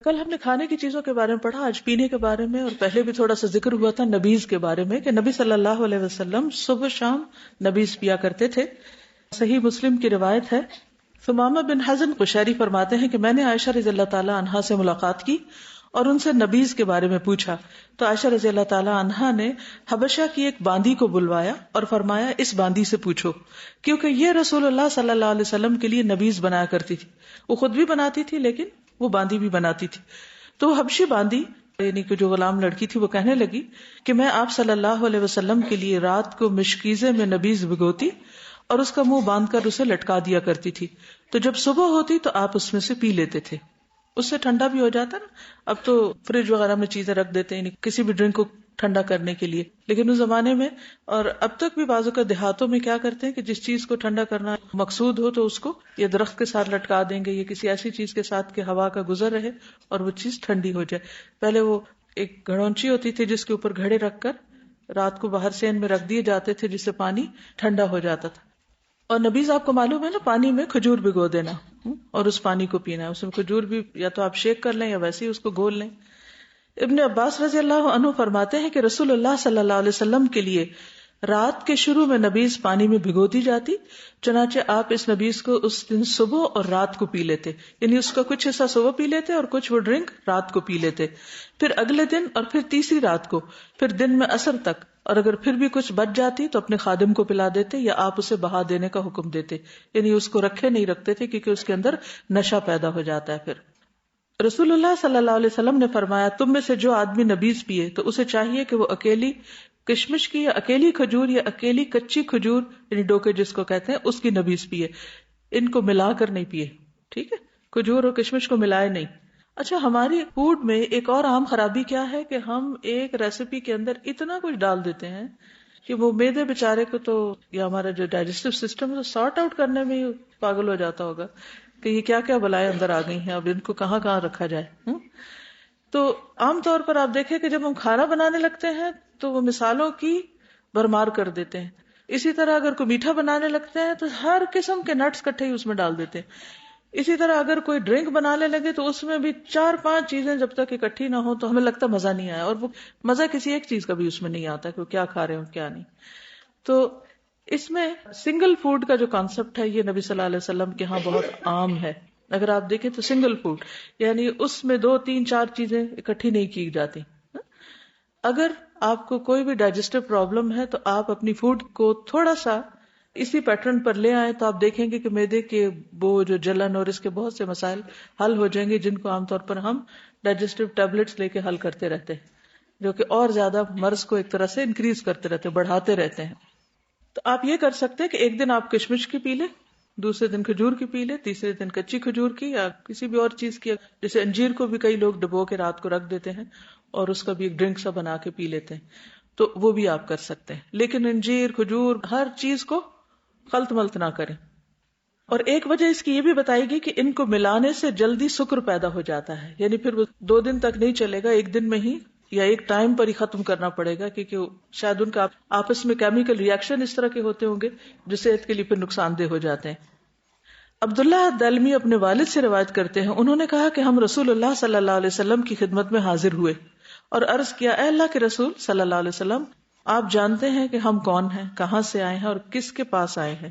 کل ہم نے کھانے کی چیزوں کے بارے میں پڑھا، آج پینے کے بارے میں، اور پہلے بھی تھوڑا سا ذکر ہوا تھا نبیز کے بارے میں کہ نبی صلی اللہ علیہ وسلم صبح شام نبیز پیا کرتے تھے. صحیح مسلم کی روایت ہے. ثمامہ بن حزن قشیری فرماتے ہیں کہ میں نے عائشہ رضی اللہ تعالی عنہا سے ملاقات کی اور ان سے نبیز کے بارے میں پوچھا تو عائشہ رضی اللہ تعالی عنہا نے حبشہ کی ایک باندی کو بلوایا اور فرمایا اس باندی سے پوچھو، کیونکہ یہ رسول اللہ صلی اللہ علیہ وسلم کے لیے نبیز بنایا کرتی تھی. وہ خود بھی بناتی تھی لیکن وہ باندی بھی بناتی تھی. تو حبشی باندی یعنی کہ جو غلام لڑکی تھی وہ کہنے لگی کہ میں آپ صلی اللہ علیہ وسلم کے لیے رات کو مشکیزے میں نبیز بھگوتی اور اس کا منہ باندھ کر اسے لٹکا دیا کرتی تھی، تو جب صبح ہوتی تو آپ اس میں سے پی لیتے تھے. اس سے ٹھنڈا بھی ہو جاتا نا. اب تو فریج وغیرہ میں چیزیں رکھ دیتے ہیں کسی بھی ڈرنک کو ٹھنڈا کرنے کے لیے، لیکن اس زمانے میں اور اب تک بھی بعضوں کا دیہاتوں میں کیا کرتے ہیں کہ جس چیز کو ٹھنڈا کرنا مقصود ہو تو اس کو یا درخت کے ساتھ لٹکا دیں گے یا کسی ایسی چیز کے ساتھ کہ ہوا کا گزر رہے اور وہ چیز ٹھنڈی ہو جائے. پہلے وہ ایک گھڑونچی ہوتی تھی جس کے اوپر گھڑے رکھ کر رات کو باہر سین میں رکھ دیے جاتے تھے جس سے پانی ٹھنڈا ہو جاتا تھا. اور نبیز آپ کو معلوم ہے نا، پانی میں کھجور بھگو دینا اور اس پانی کو پینا ہے. اس میں کھجور بھی یا تو آپ شیک کر لیں یا ویسے ہی اس کو گھول لیں. ابن عباس رضی اللہ عنہ فرماتے ہیں کہ رسول اللہ صلی اللہ علیہ وسلم کے لیے رات کے شروع میں نبیز پانی میں بھگو دی جاتی، چنانچہ آپ اس نبیز کو اس دن صبح اور رات کو پی لیتے، یعنی اس کا کچھ حصہ صبح پی لیتے اور کچھ وہ ڈرنک رات کو پی لیتے، پھر اگلے دن اور پھر تیسری رات کو، پھر دن میں عصر تک، اور اگر پھر بھی کچھ بچ جاتی تو اپنے خادم کو پلا دیتے یا آپ اسے بہا دینے کا حکم دیتے، یعنی اس کو رکھے نہیں رکھتے تھے کیونکہ اس کے اندر نشہ پیدا ہو جاتا ہے. پھر رسول اللہ صلی اللہ علیہ وسلم نے فرمایا تم میں سے جو آدمی نبیز پیے تو اسے چاہیے کہ وہ اکیلی کشمش کی یا اکیلی کھجور یا اکیلی کچی کھجور یعنی ڈوکے جس کو کہتے ہیں اس کی نبیز پیے، ان کو ملا کر نہیں پیے. ٹھیک ہے، کھجور اور کشمش کو ملائے نہیں. اچھا، ہماری فوڈ میں ایک اور عام خرابی کیا ہے کہ ہم ایک ریسیپی کے اندر اتنا کچھ ڈال دیتے ہیں کہ وہ میدے بیچارے کو تو یا ہمارا جو ڈائجسٹو سسٹم ہے سارٹ آؤٹ کرنے میں ہی پاگل ہو جاتا ہوگا کہ یہ کیا کیا بلائیں اندر آ گئی ہیں، اب ان کو کہاں کہاں رکھا جائے. تو عام طور پر آپ دیکھیں کہ جب ہم کھانا بنانے لگتے ہیں تو وہ مثالوں کی بھرمار کر دیتے ہیں. اسی طرح اگر کوئی میٹھا بنانے لگتے ہیں تو ہر قسم کے نٹس کٹھے ہی اس میں ڈال دیتے ہیں. اسی طرح اگر کوئی ڈرنک بنانے لگے تو اس میں بھی 4-5 چیزیں جب تک اکٹھی نہ ہو تو ہمیں لگتا مزہ نہیں آیا، اور وہ مزہ کسی ایک چیز کا بھی اس میں نہیں آتا کہ وہ کیا کھا رہے ہیں اور کیا نہیں. تو اس میں سنگل فوڈ کا جو کانسیپٹ ہے یہ نبی صلی اللہ علیہ وسلم کے ہاں بہت عام ہے. اگر آپ دیکھیں تو سنگل فوڈ یعنی اس میں 2-3-4 چیزیں اکٹھی نہیں کی جاتی. اگر آپ کو کوئی بھی ڈائجسٹو پرابلم ہے تو آپ اپنی فوڈ کو تھوڑا سا اسی پیٹرن پر لے آئیں تو آپ دیکھیں گے کہ معدے کے وہ جو جلن اور اس کے بہت سے مسائل حل ہو جائیں گے جن کو عام طور پر ہم ڈائجسٹو ٹیبلٹس لے کے حل کرتے رہتے ہیں، جو کہ اور زیادہ مرض کو ایک طرح سے انکریز کرتے رہتے ہیں، بڑھاتے رہتے ہیں. تو آپ یہ کر سکتے ہیں کہ ایک دن آپ کشمش کی پی لیں، دوسرے دن کھجور کی پی لیں، تیسرے دن کچی کھجور کی یا کسی بھی اور چیز کی. جیسے انجیر کو بھی کئی لوگ ڈبو کے رات کو رکھ دیتے ہیں اور اس کا بھی ایک ڈرنک سا بنا کے پی لیتے ہیں، تو وہ بھی آپ کر سکتے ہیں. لیکن انجیر کھجور ہر چیز کو خلط ملط نہ کریں. اور ایک وجہ اس کی یہ بھی بتائی گئی کہ ان کو ملانے سے جلدی سکر پیدا ہو جاتا ہے، یعنی پھر وہ 2 دن تک نہیں چلے گا، ایک دن میں ہی یا ایک ٹائم پر ہی ختم کرنا پڑے گا، کیونکہ شاید ان کا آپس میں کیمیکل ریاکشن اس طرح کے ہوتے ہوں گے جس سے صحت کے لیے پھر نقصان دہ ہو جاتے ہیں. عبداللہ دلمی اپنے والد سے روایت کرتے ہیں، انہوں نے کہا کہ ہم رسول اللہ صلی اللہ علیہ وسلم کی خدمت میں حاضر ہوئے اور عرض کیا، اے اللہ کے رسول صلی اللہ علیہ وسلم، آپ جانتے ہیں کہ ہم کون ہیں، کہاں سے آئے ہیں اور کس کے پاس آئے ہیں.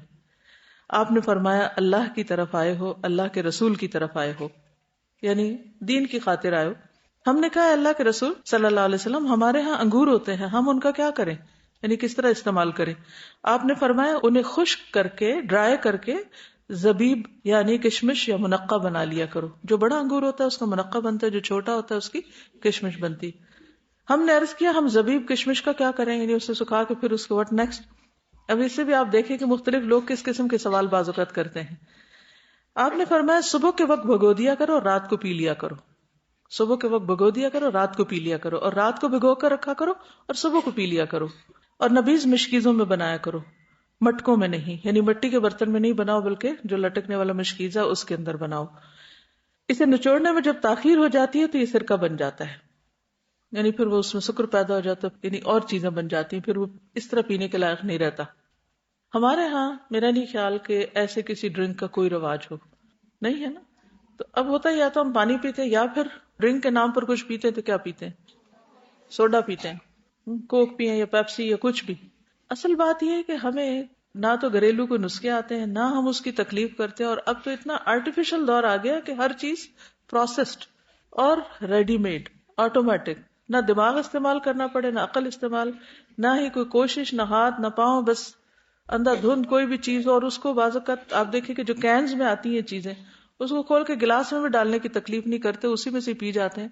آپ نے فرمایا اللہ کی طرف آئے ہو، اللہ کے رسول کی طرف آئے ہو، یعنی دین کی خاطر آئے ہو. ہم نے کہا اللہ کے رسول صلی اللہ علیہ وسلم، ہمارے ہاں انگور ہوتے ہیں، ہم ان کا کیا کریں، یعنی کس طرح استعمال کریں. آپ نے فرمایا انہیں خشک کر کے ڈرائی کر کے زبیب یعنی کشمش یا منقع بنا لیا کرو. جو بڑا انگور ہوتا ہے اس کا منقع بنتا ہے، جو چھوٹا ہوتا ہے اس کی کشمش بنتی. ہم نے عرض کیا ہم زبیب کشمش کا کیا کریں، یعنی اسے سکھا کے پھر اس کو وٹ نیکسٹ. اب اس سے بھی آپ دیکھیں کہ مختلف لوگ کس قسم کے سوال بعض اوقات کرتے ہیں. آپ نے فرمایا صبح کے وقت بھگو دیا کرو اور رات کو پی لیا کرو. صبح کے وقت بھگو دیا کرو، رات کو پی لیا کرو، اور رات کو بھگو کر رکھا کرو اور صبح کو پی لیا کرو. اور نبیز مشکیزوں میں بنایا کرو، مٹکوں میں نہیں، یعنی مٹی کے برتن میں نہیں بناؤ بلکہ جو لٹکنے والا مشکیزہ اس کے اندر بناؤ. اسے نچوڑنے میں جب تاخیر ہو جاتی ہے تو یہ سرکہ بن جاتا ہے، یعنی پھر وہ اس میں سکر پیدا ہو جاتا ہے، یعنی اور چیزیں بن جاتی ہیں، پھر وہ اس طرح پینے کے لائق نہیں رہتا. ہمارے ہاں میرا نہیں خیال کہ ایسے کسی ڈرنک کا کوئی رواج ہو، نہیں ہے نا. تو اب ہوتا ہے یا تو ہم پانی پیتے یا پھر ڈرنک کے نام پر کچھ پیتے تو کیا پیتے ہیں؟ سوڈا پیتے ہیں، کوک پیئیں یا پیپسی یا کچھ بھی. اصل بات یہ ہے کہ ہمیں نہ تو گھریلو کوئی نسخے آتے ہیں، نہ ہم اس کی تکلیف کرتے ہیں، اور اب تو اتنا آرٹیفیشل دور آ گیا کہ ہر چیز پروسیسڈ اور ریڈی میڈ، آٹومیٹک. نہ دماغ استعمال کرنا پڑے، نہ عقل استعمال، نہ ہی کوئی کوشش، نہ ہاتھ نہ پاؤں، بس اندھا دھند کوئی بھی چیز ہو. اور اس کو بعض اوقات آپ دیکھیں کہ جو کینز میں آتی ہیں چیزیں، اس کو کھول کے گلاس میں بھی ڈالنے کی تکلیف نہیں کرتے، اسی میں سے پی جاتے ہیں.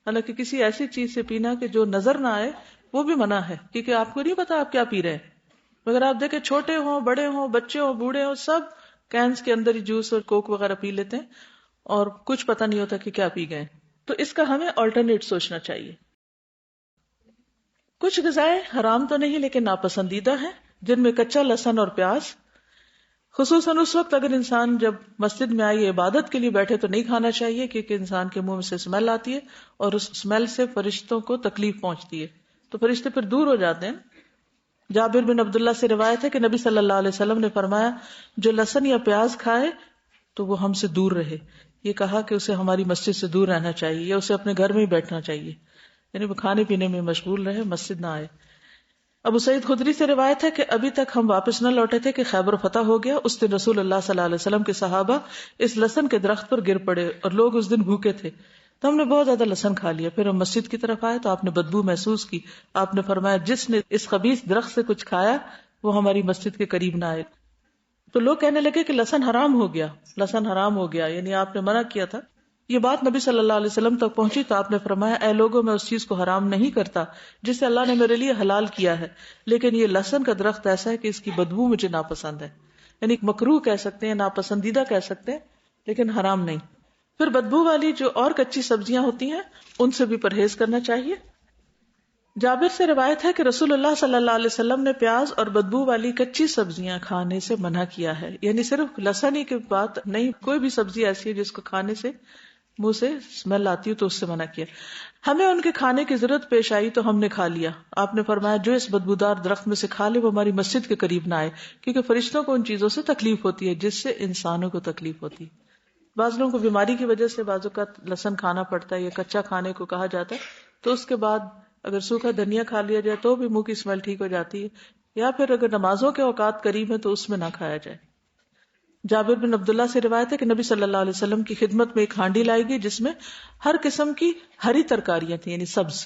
حالانکہ کسی ایسی چیز سے پینا کہ جو نظر نہ آئے وہ بھی منع ہے، کیونکہ آپ کو نہیں پتا آپ کیا پی رہے ہیں. مگر آپ دیکھیں چھوٹے ہوں، بڑے ہوں، بچے ہوں، بوڑھے ہوں، سب کینز کے اندر ہی جوس اور کوک وغیرہ پی لیتے ہیں اور کچھ پتہ نہیں ہوتا کہ کیا پی گئے. تو اس کا ہمیں آلٹرنیٹ سوچنا چاہیے. کچھ غذائیں حرام تو نہیں لیکن ناپسندیدہ ہیں، جن میں کچا لہسن اور پیاز. خصوصاً اس وقت اگر انسان جب مسجد میں آئی عبادت کے لیے بیٹھے تو نہیں کھانا چاہیے، کیونکہ انسان کے منہ میں سے اسمیل آتی ہے اور اس اسمیل سے فرشتوں کو تکلیف پہنچتی ہے، تو فرشتے پھر دور ہو جاتے ہیں. جابر بن عبداللہ سے روایت ہے کہ نبی صلی اللہ علیہ وسلم نے فرمایا، جو لہسن یا پیاز کھائے تو وہ ہم سے دور رہے. یہ کہا کہ اسے ہماری مسجد سے دور رہنا چاہیے یا اسے اپنے گھر میں ہی بیٹھنا چاہیے، یعنی وہ کھانے پینے میں مشغول رہے، مسجد نہ آئے. ابو سعید خدری سے روایت ہے کہ ابھی تک ہم واپس نہ لوٹے تھے کہ خیبر فتح ہو گیا. اس دن رسول اللہ صلی اللہ علیہ وسلم کے صحابہ اس لہسن کے درخت پر گر پڑے اور لوگ اس دن بھوکے تھے، تو ہم نے بہت زیادہ لہسن کھا لیا. پھر ہم مسجد کی طرف آئے تو آپ نے بدبو محسوس کی. آپ نے فرمایا، جس نے اس خبیث درخت سے کچھ کھایا وہ ہماری مسجد کے قریب نہ آئے. تو لوگ کہنے لگے کہ لہسن حرام ہو گیا، لہسن حرام ہو گیا، یعنی آپ نے منع کیا تھا. یہ بات نبی صلی اللہ علیہ وسلم تک پہنچی تو آپ نے فرمایا، اے لوگوں، میں اس چیز کو حرام نہیں کرتا جسے اللہ نے میرے لیے حلال کیا ہے، لیکن یہ لہسن کا درخت ایسا ہے کہ اس کی بدبو مجھے ناپسند ہے. یعنی مکروہ کہہ سکتے ہیں، ناپسندیدہ کہہ سکتے ہیں، لیکن حرام نہیں. پھر بدبو والی جو اور کچی سبزیاں ہوتی ہیں ان سے بھی پرہیز کرنا چاہیے. جابر سے روایت ہے کہ رسول اللہ صلی اللہ علیہ وسلم نے پیاز اور بدبو والی کچی سبزیاں کھانے سے منع کیا ہے. یعنی صرف لہسن ہی کی بات نہیں، کوئی بھی سبزی ایسی ہے جس کو کھانے سے منہ سے اسمیل آتی ہے تو اس سے منع کیا. ہمیں ان کے کھانے کی ضرورت پیش آئی تو ہم نے کھا لیا. آپ نے فرمایا، جو اس بدبودار درخت میں سے کھا لے وہ ہماری مسجد کے قریب نہ آئے، کیونکہ فرشتوں کو ان چیزوں سے تکلیف ہوتی ہے جس سے انسانوں کو تکلیف ہوتی ہے. بعض لوگوں کو بیماری کی وجہ سے بعض اوقات لہسن کھانا پڑتا ہے یا کچا کھانے کو کہا جاتا ہے، تو اس کے بعد اگر سوکھا دھنیا کھا لیا جائے تو بھی منہ کی اسمیل ٹھیک ہو جاتی ہے، یا پھر اگر نمازوں کے اوقات قریب ہیں تو اس میں نہ کھایا جائے. جابر بن عبداللہ سے روایت ہے کہ نبی صلی اللہ علیہ وسلم کی خدمت میں ایک ہانڈی لائی گئی جس میں ہر قسم کی ہری ترکاریاں تھیں، یعنی سبز.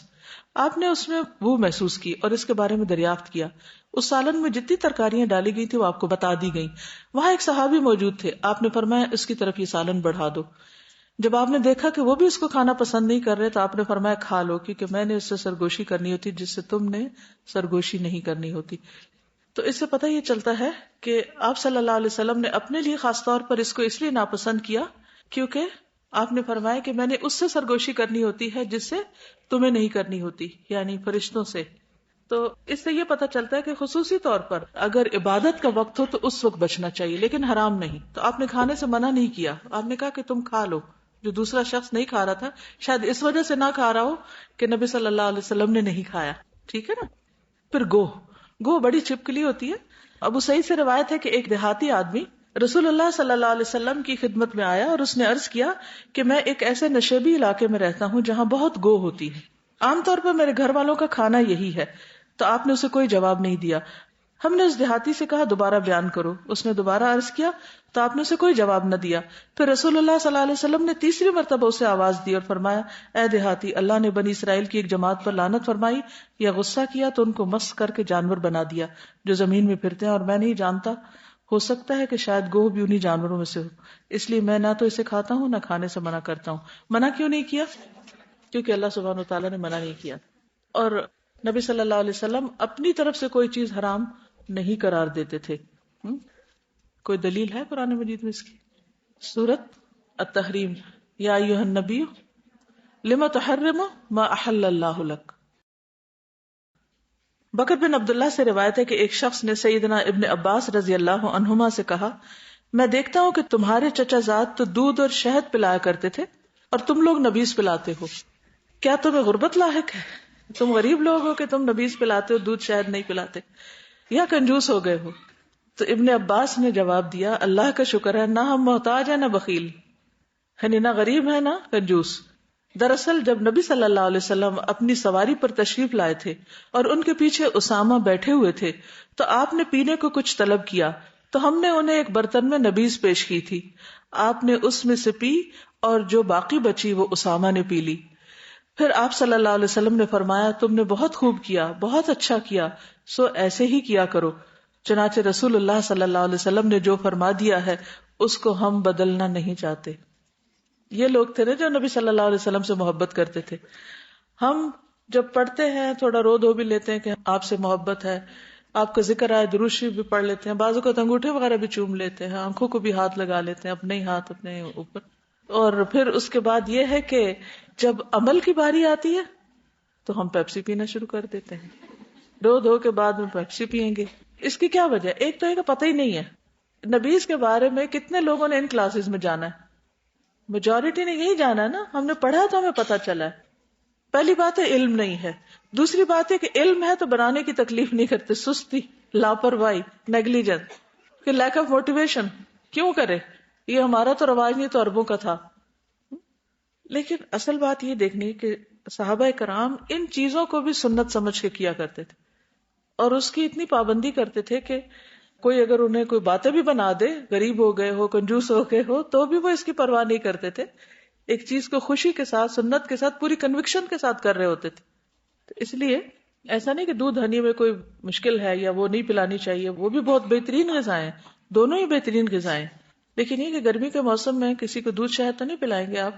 آپ نے اس میں بو محسوس کی اور اس کے بارے میں دریافت کیا. اس سالن میں جتنی ترکاریاں ڈالی گئی تھی وہ آپ کو بتا دی گئیں. وہاں ایک صحابی موجود تھے. آپ نے فرمایا، اس کی طرف یہ سالن بڑھا دو. جب آپ نے دیکھا کہ وہ بھی اس کو کھانا پسند نہیں کر رہے تو آپ نے فرمایا، کھا لو، کیونکہ میں نے اس سے سرگوشی کرنی ہوتی جس سے تم نے سرگوشی نہیں کرنی ہوتی. تو اس سے پتہ یہ چلتا ہے کہ آپ صلی اللہ علیہ وسلم نے اپنے لیے خاص طور پر اس کو اس لیے ناپسند کیا کیونکہ آپ نے فرمایا کہ میں نے اس سے سرگوشی کرنی ہوتی ہے جس سے تمہیں نہیں کرنی ہوتی، یعنی فرشتوں سے. تو اس سے یہ پتہ چلتا ہے کہ خصوصی طور پر اگر عبادت کا وقت ہو تو اس وقت بچنا چاہیے، لیکن حرام نہیں. تو آپ نے کھانے سے منع نہیں کیا، آپ نے کہا کہ تم کھا لو. جو دوسرا شخص نہیں کھا رہا تھا شاید اس وجہ سے نہ کھا رہا ہو کہ نبی صلی اللہ علیہ وسلم نے نہیں کھایا. ٹھیک ہے نا. پھر گو بڑی چھپکلی ہوتی ہے. ابو سعید سے روایت ہے کہ ایک دیہاتی آدمی رسول اللہ صلی اللہ علیہ وسلم کی خدمت میں آیا اور اس نے عرض کیا کہ میں ایک ایسے نشیبی علاقے میں رہتا ہوں جہاں بہت گو ہوتی ہے، عام طور پر میرے گھر والوں کا کھانا یہی ہے. تو آپ نے اسے کوئی جواب نہیں دیا. ہم نے اس دیہاتی سے کہا دوبارہ بیان کرو. اس نے دوبارہ عرض کیا تو آپ نے اسے کوئی جواب نہ دیا. پھر رسول اللہ صلی اللہ علیہ وسلم نے تیسری مرتبہ اسے آواز دی اور فرمایا، اے دیہاتی، اللہ نے بنی اسرائیل کی ایک جماعت پر لعنت فرمائی یا غصہ کیا تو ان کو مسخ کر کے جانور بنا دیا جو زمین میں پھرتے ہیں، اور میں نہیں جانتا، ہو سکتا ہے کہ شاید گوہ بھی انہی جانوروں میں سے ہو، اس لیے میں نہ تو اسے کھاتا ہوں نہ کھانے سے منع کرتا ہوں. منع کیوں نہیں کیا؟ کیونکہ اللہ سبحانہ وتعالیٰ نے منع نہیں کیا. اور نبی صلی اللہ علیہ وسلم اپنی طرف سے کوئی چیز حرام نہیں قرار دیتے تھے. کوئی دلیل ہے قرآن مجید میں اس کی؟ سورۃ التحریم، یا ایھا النبی لما تحرم ما احل اللہ لک. بکر بن عبداللہ سے روایت ہے کہ ایک شخص نے سیدنا ابن عباس رضی اللہ عنہما سے کہا، میں دیکھتا ہوں کہ تمہارے چچا زاد تو دودھ اور شہد پلایا کرتے تھے اور تم لوگ نبیذ پلاتے ہو، کیا تمہیں غربت لاحق ہے؟ تم غریب لوگ ہو کہ تم نبیذ پلاتے ہو، دودھ شہد نہیں پلاتے، یا کنجوس ہو گئے ہو؟ تو ابن عباس نے جواب دیا، اللہ کا شکر ہے نہ ہم محتاج ہیں نہ بخیل، یعنی نہ غریب ہے نہ کنجوس، دراصل جب نبی صلی اللہ علیہ وسلم اپنی سواری پر تشریف لائے تھے اور ان کے پیچھے اسامہ بیٹھے ہوئے تھے تو آپ نے پینے کو کچھ طلب کیا تو ہم نے انہیں ایک برتن میں نبیذ پیش کی تھی. آپ نے اس میں سے پی اور جو باقی بچی وہ اسامہ نے پی لی. پھر آپ صلی اللہ علیہ وسلم نے فرمایا تم نے بہت خوب کیا، بہت اچھا کیا، سو ایسے ہی کیا کرو. چنانچہ رسول اللہ صلی اللہ علیہ وسلم نے جو فرما دیا ہے اس کو ہم بدلنا نہیں چاہتے. یہ لوگ تھے نا جو نبی صلی اللہ علیہ وسلم سے محبت کرتے تھے. ہم جب پڑھتے ہیں تھوڑا رو دھو بھی لیتے ہیں کہ آپ سے محبت ہے، آپ کا ذکر آئے درود شریف بھی پڑھ لیتے ہیں، بعضوں کو انگوٹھے وغیرہ بھی چوم لیتے ہیں، آنکھوں کو بھی ہاتھ لگا لیتے ہیں، اپنے ہی ہاتھ اپنے اوپر. اور پھر اس کے بعد یہ ہے کہ جب عمل کی باری آتی ہے تو ہم پیپسی پینا شروع کر دیتے ہیں. رو دھو کے بعد میں پیپسی پیئیں گے. اس کی کیا وجہ؟ ایک تو ہے کہ پتہ ہی نہیں ہے نبیز کے بارے میں. کتنے لوگوں نے ان کلاسز میں جانا ہے؟ میجورٹی نے یہی جانا ہے نا. ہم نے پڑھا تو ہمیں پتہ چلا ہے. پہلی بات ہے علم نہیں ہے. دوسری بات ہے کہ علم ہے تو بنانے کی تکلیف نہیں کرتے. سستی، لاپرواہی، نیگلیجنس، کہ لیک آف موٹیویشن. کیوں کرے؟ یہ ہمارا تو رواج نہیں تو عربوں کا تھا. لیکن اصل بات یہ دیکھنی کہ صحابہ کرام ان چیزوں کو بھی سنت سمجھ کے کیا کرتے تھے اور اس کی اتنی پابندی کرتے تھے کہ کوئی اگر انہیں کوئی باتیں بھی بنا دے، غریب ہو گئے ہو، کنجوس ہو گئے ہو، تو بھی وہ اس کی پرواہ نہیں کرتے تھے. ایک چیز کو خوشی کے ساتھ، سنت کے ساتھ، پوری کنوکشن کے ساتھ کر رہے ہوتے تھے. تو اس لیے ایسا نہیں کہ دودھ ہنی میں کوئی مشکل ہے یا وہ نہیں پلانی چاہیے، وہ بھی بہت بہترین غذائیں ہیں، دونوں ہی بہترین غذائیں. لیکن یہ کہ گرمی کے موسم میں کسی کو دودھ شہد تو نہیں پلائیں گے آپ،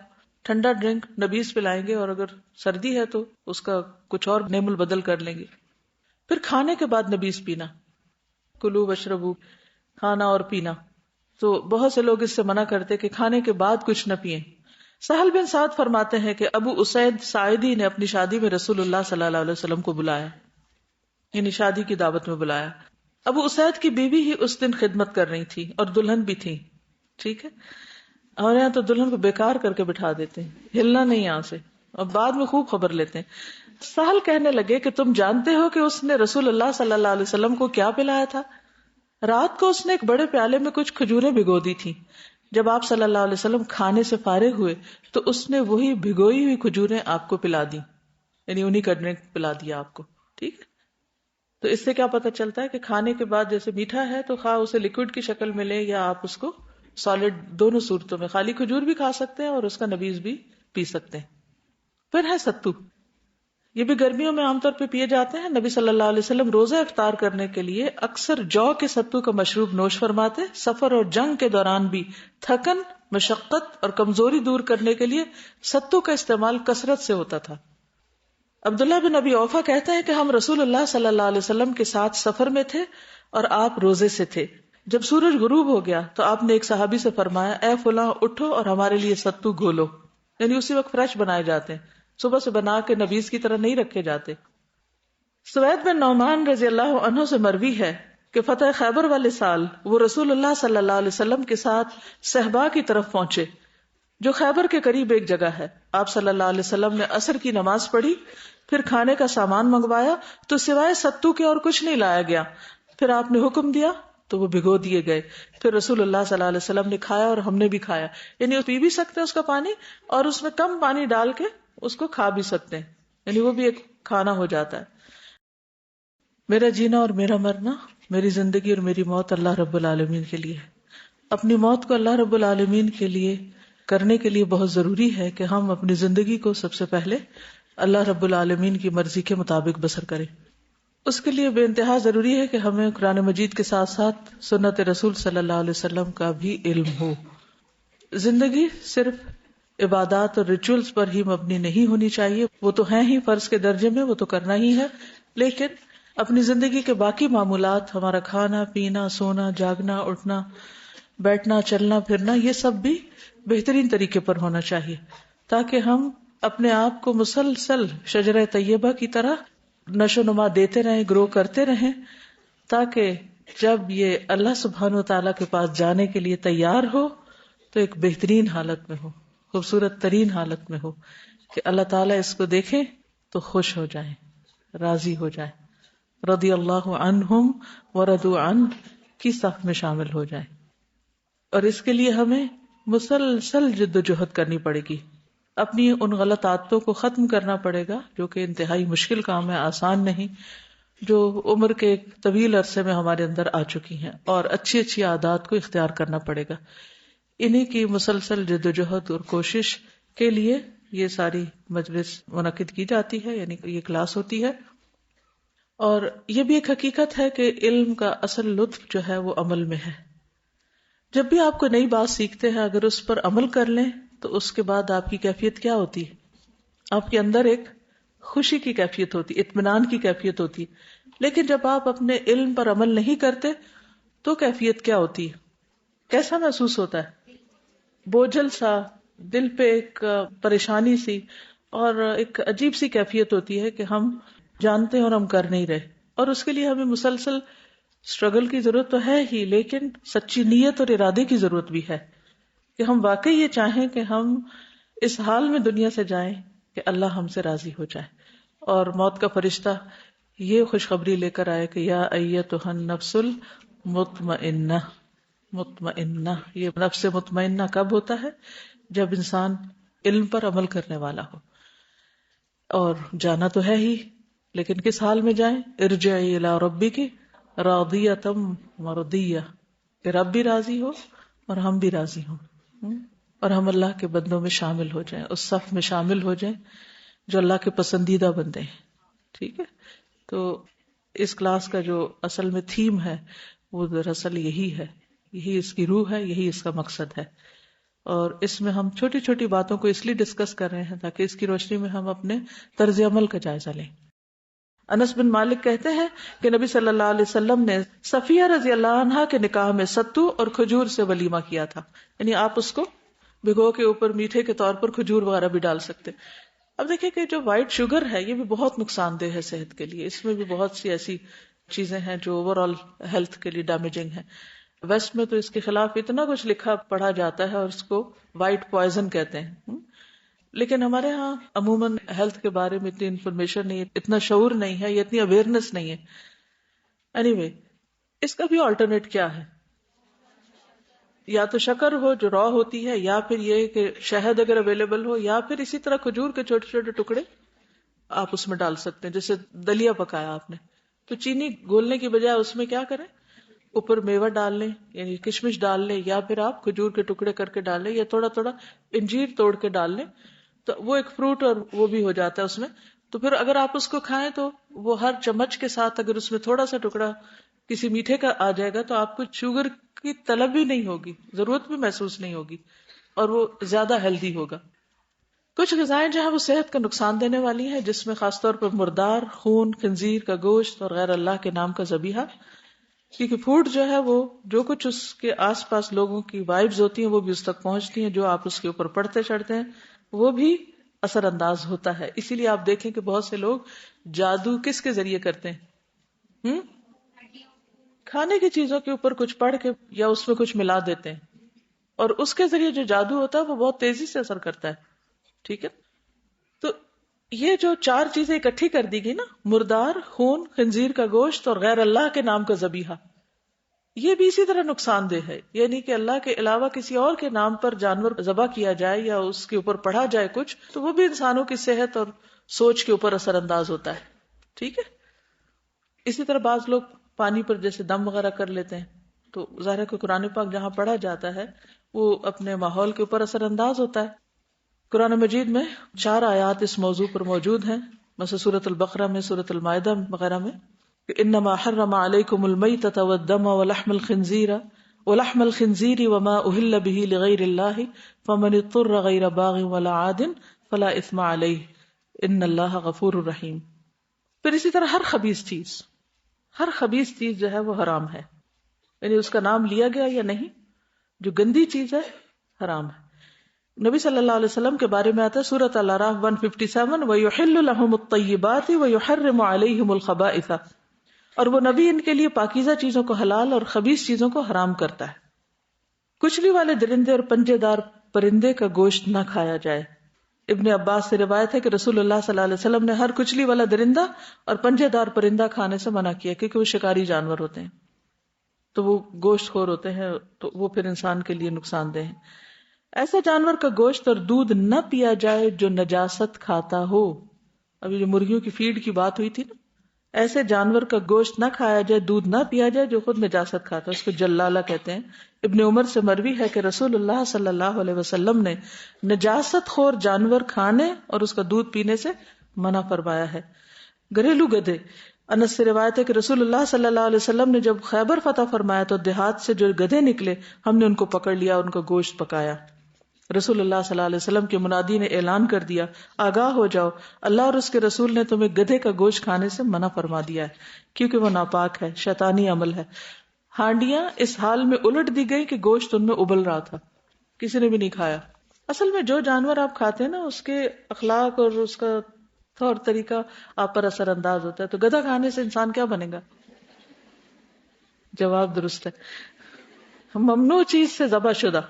ٹھنڈا ڈرنک نبیذ پلائیں گے، اور اگر سردی ہے تو اس کا کچھ اور نعم البدل کر لیں گے. پھر کھانے کے بعد نبیذ پینا، کلو وشربو، کھانا اور پینا. تو بہت سے لوگ اس سے منع کرتے کہ کھانے کے بعد کچھ نہ پیئیں. سہل بن سعد فرماتے ہیں کہ ابو اسید ساعدی نے اپنی شادی میں رسول اللہ صلی اللہ علیہ وسلم کو بلایا، یعنی شادی کی دعوت میں بلایا. ابو اسید کی بیوی ہی اس دن خدمت کر رہی تھی اور دلہن بھی تھی. ٹھیک ہے، اور یہاں تو دلہن کو بیکار کر کے بٹھا دیتے ہیں، ہلنا نہیں یہاں سے، اور بعد میں خوب خبر لیتے ہیں. سہل کہنے لگے کہ تم جانتے ہو کہ اس نے رسول اللہ صلی اللہ علیہ وسلم کو کیا پلایا تھا؟ رات کو اس نے ایک بڑے پیالے میں کچھ کھجوریں بھگو دی تھی. جب آپ صلی اللہ علیہ وسلم کھانے سے فارغ ہوئے تو اس نے وہی بھگوئی ہوئی کھجوریں آپ کو پلا دی، یعنی انہی کا ڈرنک پلا دیا آپ کو. ٹھیک، تو اس سے کیا پتہ چلتا ہے کہ کھانے کے بعد جیسے میٹھا ہے تو خواہ اسے لکوڈ کی شکل میں لے یا آپ اس کو سالڈ، دونوں صورتوں میں خالی کھجور بھی کھا سکتے ہیں اور اس کا نبیذ بھی پی سکتے ہیں. پھر ہے ستو. یہ بھی گرمیوں میں عام طور پہ پیے جاتے ہیں. نبی صلی اللہ علیہ وسلم روزہ افطار کرنے کے لیے اکثر جو کے ستو کا مشروب نوش فرماتے. سفر اور جنگ کے دوران بھی تھکن، مشقت اور کمزوری دور کرنے کے لیے ستو کا استعمال کثرت سے ہوتا تھا. عبداللہ بن ابی اوفا کہتے ہیں کہ ہم رسول اللہ صلی اللہ علیہ وسلم کے ساتھ سفر میں تھے اور آپ روزے سے تھے. جب سورج غروب ہو گیا تو آپ نے ایک صحابی سے فرمایا، اے فلاں اٹھو اور ہمارے لیے ستو گھولو. یعنی اسی وقت فریش بنائے جاتے ہیں، صبح سے بنا کے نبیذ کی طرح نہیں رکھے جاتے. سوید بن نعمان رضی اللہ عنہ سے مروی ہے کہ فتح خیبر والے سال وہ رسول اللہ صلی اللہ علیہ وسلم کے ساتھ صحبا کی طرف پہنچے جو خیبر کے قریب ایک جگہ ہے. آپ صلی اللہ علیہ وسلم نے عصر کی نماز پڑھی، پھر کھانے کا سامان منگوایا تو سوائے ستو کے اور کچھ نہیں لایا گیا. پھر آپ نے حکم دیا تو وہ بھگو دیے گئے. پھر رسول اللہ صلی اللہ علیہ وسلم نے کھایا اور ہم نے بھی کھایا. یعنی پی بھی سکتے ہیں اس کا پانی اور اس میں کم پانی ڈال کے اس کو کھا بھی سکتے ہیں، یعنی وہ بھی ایک کھانا ہو جاتا ہے. میرا جینا اور میرا مرنا، میری زندگی اور میری موت اللہ رب العالمین کے لیے. اپنی موت کو اللہ رب العالمین کے لیے کرنے کے لیے بہت ضروری ہے کہ ہم اپنی زندگی کو سب سے پہلے اللہ رب العالمین کی مرضی کے مطابق بسر کریں. اس کے لیے بے انتہا ضروری ہے کہ ہمیں قرآن مجید کے ساتھ ساتھ سنت رسول صلی اللہ علیہ وسلم کا بھی علم ہو. زندگی صرف عبادات اور ریچولز پر ہی مبنی نہیں ہونی چاہیے، وہ تو ہیں ہی فرض کے درجے میں، وہ تو کرنا ہی ہے، لیکن اپنی زندگی کے باقی معمولات، ہمارا کھانا پینا، سونا جاگنا، اٹھنا بیٹھنا، چلنا پھرنا، یہ سب بھی بہترین طریقے پر ہونا چاہیے تاکہ ہم اپنے آپ کو مسلسل شجرہ طیبہ کی طرح نشو نما دیتے رہیں، گرو کرتے رہیں، تاکہ جب یہ اللہ سبحانہ و تعالیٰ کے پاس جانے کے لیے تیار ہو تو ایک بہترین حالت میں ہو، خوبصورت ترین حالت میں ہو، کہ اللہ تعالیٰ اس کو دیکھے تو خوش ہو جائیں، راضی ہو جائیں، رضی اللہ عنہم ورضوا عنہ کی صف میں شامل ہو جائیں. اور اس کے لیے ہمیں مسلسل جد و جہد کرنی پڑے گی. اپنی ان غلط عادتوں کو ختم کرنا پڑے گا جو کہ انتہائی مشکل کام ہے، آسان نہیں، جو عمر کے ایک طویل عرصے میں ہمارے اندر آ چکی ہیں، اور اچھی اچھی عادات کو اختیار کرنا پڑے گا. انہی کی مسلسل جدوجہد اور کوشش کے لیے یہ ساری مجلس منعقد کی جاتی ہے، یعنی یہ کلاس ہوتی ہے. اور یہ بھی ایک حقیقت ہے کہ علم کا اصل لطف جو ہے وہ عمل میں ہے. جب بھی آپ کو نئی بات سیکھتے ہیں، اگر اس پر عمل کر لیں تو اس کے بعد آپ کی کیفیت کیا ہوتی ہے؟ آپ کے اندر ایک خوشی کی کیفیت ہوتی، اطمینان کی کیفیت ہوتی. لیکن جب آپ اپنے علم پر عمل نہیں کرتے تو کیفیت کیا ہوتی ہے؟ کیسا محسوس ہوتا ہے؟ بوجھل سا، دل پہ ایک پریشانی سی، اور ایک عجیب سی کیفیت ہوتی ہے کہ ہم جانتے ہیں اور ہم کر نہیں رہے. اور اس کے لیے ہمیں مسلسل اسٹرگل کی ضرورت تو ہے ہی، لیکن سچی نیت اور ارادے کی ضرورت بھی ہے کہ ہم واقعی یہ چاہیں کہ ہم اس حال میں دنیا سے جائیں کہ اللہ ہم سے راضی ہو جائے، اور موت کا فرشتہ یہ خوشخبری لے کر آئے کہ یا ایتھا النفس المطمئنہ. مطمئنہ، یہ نفس مطمئنہ کب ہوتا ہے؟ جب انسان علم پر عمل کرنے والا ہو. اور جانا تو ہے ہی، لیکن کس حال میں جائیں؟ ارجعی الی ربک راضیۃ مرضیہ، کہ رب بھی راضی ہو اور ہم بھی راضی ہوں، اور ہم اللہ کے بندوں میں شامل ہو جائیں، اس صف میں شامل ہو جائیں جو اللہ کے پسندیدہ بندے ہیں. ٹھیک ہے، تو اس کلاس کا جو اصل میں تھیم ہے وہ دراصل یہی ہے، یہی اس کی روح ہے، یہی اس کا مقصد ہے. اور اس میں ہم چھوٹی چھوٹی باتوں کو اس لیے ڈسکس کر رہے ہیں تاکہ اس کی روشنی میں ہم اپنے طرز عمل کا جائزہ لیں. انس بن مالک کہتے ہیں کہ نبی صلی اللہ علیہ وسلم نے صفیہ رضی اللہ عنہا کے نکاح میں ستو اور کھجور سے ولیمہ کیا تھا. یعنی آپ اس کو بھگو کے اوپر میٹھے کے طور پر کھجور وغیرہ بھی ڈال سکتے. اب دیکھیں کہ جو وائٹ شوگر ہے یہ بھی بہت نقصان دہ ہے صحت کے لیے. اس میں بھی بہت سی ایسی چیزیں ہیں جو اوور آل ہیلتھ کے لیے ڈیمیجنگ ہیں. ویسٹ میں تو اس کے خلاف اتنا کچھ لکھا پڑھا جاتا ہے اور اس کو وائٹ پوائزن کہتے ہیں، لیکن ہمارے ہاں عموماً ہیلتھ کے بارے میں اتنی انفارمیشن نہیں ہے، اتنا شعور نہیں ہے، یا اتنی اویئرنیس نہیں ہے. اینی اس کا بھی آلٹرنیٹ کیا ہے؟ یا تو شکر ہو جو را ہوتی ہے، یا پھر یہ کہ شہد اگر اویلیبل ہو، یا پھر اسی طرح کھجور کے چھوٹے چھوٹے ٹکڑے آپ اس میں ڈال سکتے ہیں. جیسے دلیا پکایا آپ نے تو چینی گھولنے کی بجائے اس میں کیا کریں، اوپر میوہ ڈال لیں، یعنی کشمش ڈال لیں، یا پھر آپ کھجور کے ٹکڑے کر کے ڈال لیں، یا تھوڑا تھوڑا انجیر توڑ کے ڈال لیں، تو وہ ایک فروٹ اور وہ بھی ہو جاتا ہے اس میں. تو پھر اگر آپ اس کو کھائیں تو وہ ہر چمچ کے ساتھ اگر اس میں تھوڑا سا ٹکڑا کسی میٹھے کا آ جائے گا تو آپ کو شوگر کی طلب بھی نہیں ہوگی، ضرورت بھی محسوس نہیں ہوگی، اور وہ زیادہ ہیلدی ہوگا. کچھ غذائیں جو ہیں وہ صحت کا نقصان دینے والی ہیں، جس میں خاص طور پر مردار، خون، خنزیر کا گوشت اور غیر اللہ کے نام کا ذبیحہ. کیونکہ فوڈ جو ہے وہ جو کچھ اس کے آس پاس لوگوں کی وائبز ہوتی ہیں وہ بھی اس تک پہنچتی ہیں، جو آپ اس کے اوپر پڑھتے چڑھتے ہیں وہ بھی اثر انداز ہوتا ہے. اسی لیے آپ دیکھیں کہ بہت سے لوگ جادو کس کے ذریعے کرتے ہیں؟ کھانے کی چیزوں کے اوپر کچھ پڑھ کے یا اس میں کچھ ملا دیتے ہیں، اور اس کے ذریعے جو جادو ہوتا ہے وہ بہت تیزی سے اثر کرتا ہے. ٹھیک ہے، تو یہ جو چار چیزیں اکٹھی کر دی گئی نا، مردار، خون، خنزیر کا گوشت اور غیر اللہ کے نام کا ذبیحہ، یہ بھی اسی طرح نقصان دہ ہے. یعنی کہ اللہ کے علاوہ کسی اور کے نام پر جانور ذبح کیا جائے یا اس کے اوپر پڑھا جائے کچھ، تو وہ بھی انسانوں کی صحت اور سوچ کے اوپر اثر انداز ہوتا ہے. ٹھیک ہے، اسی طرح بعض لوگ پانی پر جیسے دم وغیرہ کر لیتے ہیں، تو ظاہر ہے کہ قرآن پاک جہاں پڑھا جاتا ہے وہ اپنے ماحول کے اوپر اثر انداز ہوتا ہے. قرآن مجید میں 4 آیات اس موضوع پر موجود ہیں، مثلا سورۃ البقرہ میں، سورۃ المائدہ وغیرہ میں، کہ انما حرم علیکم المیتۃ والدم ولحم الخنزیر وما اہل به لغیر اللہ فمن اضطر غیر باغ ولا عاد فلا اثم علیہ ان اللہ غفور رحیم. پھر اسی طرح ہر خبیث چیز جو ہے وہ حرام ہے، یعنی اس کا نام لیا گیا یا نہیں، جو گندی چیز ہے حرام ہے. نبی صلی اللہ علیہ وسلم کے بارے میں آتا ہے سورۃ الاعراف 157، وَيُحِلُّ لَهُمُ الطَّيِّبَاتِ وَيُحَرِّمُ عَلَيْهِمُ الْخَبَائِثَ، اور وہ نبی ان کے لیے پاکیزہ چیزوں کو حلال اور خبیث چیزوں کو حرام کرتا ہے. کچلی والے درندے اور پنجے دار پرندے کا گوشت نہ کھایا جائے. ابن عباس سے روایت ہے کہ رسول اللہ صلی اللہ علیہ وسلم نے ہر کچلی والا درندہ اور پنجے دار پرندہ کھانے سے منع کیا، کیونکہ وہ شکاری جانور ہوتے ہیں، تو وہ گوشت خور ہوتے ہیں، تو وہ پھر انسان کے لیے نقصان دہ ہیں. ایسے جانور کا گوشت اور دودھ نہ پیا جائے جو نجاست کھاتا ہو. ابھی جو مرغیوں کی فیڈ کی بات ہوئی تھی نا، ایسے جانور کا گوشت نہ کھایا جائے، دودھ نہ پیا جائے جو خود نجاست کھاتا ہے، اس کو جلالہ کہتے ہیں. ابن عمر سے مروی ہے کہ رسول اللہ صلی اللہ علیہ وسلم نے نجاست خور جانور کھانے اور اس کا دودھ پینے سے منع فرمایا ہے. گھریلو گدھے. انس سے روایت ہے کہ رسول اللہ صلی اللہ علیہ وسلم نے جب خیبر فتح فرمایا تو دیہات سے جو گدھے نکلے ہم نے ان کو پکڑ لیا اور ان کا گوشت پکایا. رسول اللہ صلی اللہ علیہ وسلم کے منادی نے اعلان کر دیا، آگاہ ہو جاؤ، اللہ اور اس کے رسول نے تمہیں گدھے کا گوشت کھانے سے منع فرما دیا ہے کیونکہ وہ ناپاک ہے، شیطانی عمل ہے. ہانڈیاں اس حال میں الٹ دی گئی کہ گوشت ان میں ابل رہا تھا، کسی نے بھی نہیں کھایا. اصل میں جو جانور آپ کھاتے ہیں نا اس کے اخلاق اور اس کا طور طریقہ آپ پر اثر انداز ہوتا ہے. تو گدھا کھانے سے انسان کیا بنے گا؟ جواب درست ہے. ممنوع چیز سے ذبح شدہ،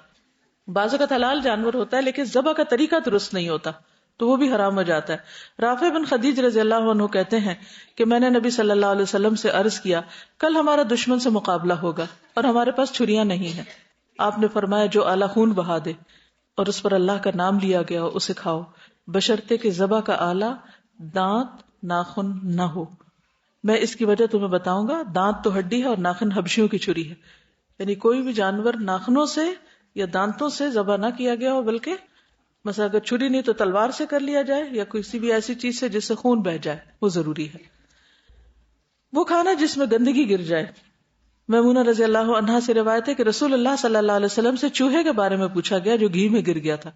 بعض اوقات حلال جانور ہوتا ہے لیکن ذبح کا طریقہ درست نہیں ہوتا تو وہ بھی حرام ہو جاتا ہے. رافع بن خدیج رضی اللہ عنہ کہتے ہیں کہ میں نے نبی صلی اللہ علیہ وسلم سے عرض کیا، کل ہمارا دشمن سے مقابلہ ہوگا اور ہمارے پاس چھریاں نہیں ہیں. آپ نے فرمایا جو اعلی خون بہا دے اور اس پر اللہ کا نام لیا گیا ہو اسے کھاؤ، بشرطے کہ ذبح کا آلہ دانت ناخن نہ ہو. میں اس کی وجہ تمہیں بتاؤں گا. دانت تو ہڈی ہے اور ناخن حبشیوں کی چھری ہے، یعنی کوئی بھی جانور ناخنوں سے یا دانتوں سے ذبح نہ کیا گیا ہو، بلکہ مثلا اگر چھری نہیں تو تلوار سے کر لیا جائے یا کسی بھی ایسی چیز سے جس سے خون بہ جائے، وہ ضروری ہے. وہ کھانا جس میں گندگی گر جائے. میمونہ رضی اللہ عنہا سے روایت ہے کہ رسول اللہ صلی اللہ علیہ وسلم سے چوہے کے بارے میں پوچھا گیا جو گھی میں گر گیا تھا.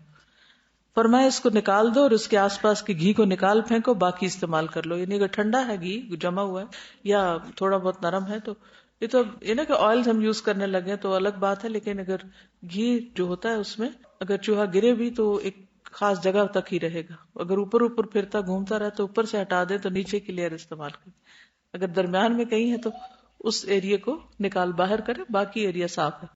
فرمایا اس کو نکال دو اور اس کے آس پاس کے گھی کو نکال پھینکو، باقی استعمال کر لو. یعنی اگر ٹھنڈا ہے گھی جمع ہوا ہے یا تھوڑا بہت نرم ہے تو یہ تو یہ نا کہ آئل ہم یوز کرنے لگے تو الگ بات ہے، لیکن اگر گھی جو ہوتا ہے اس میں اگر چوہا گرے بھی تو ایک خاص جگہ تک ہی رہے گا. اگر اوپر پھرتا گھومتا رہے تو اوپر سے ہٹا دیں تو نیچے کی لیئر استعمال کریں. اگر درمیان میں کہیں ہے تو اس ایریا کو نکال باہر کریں، باقی ایریا صاف ہے.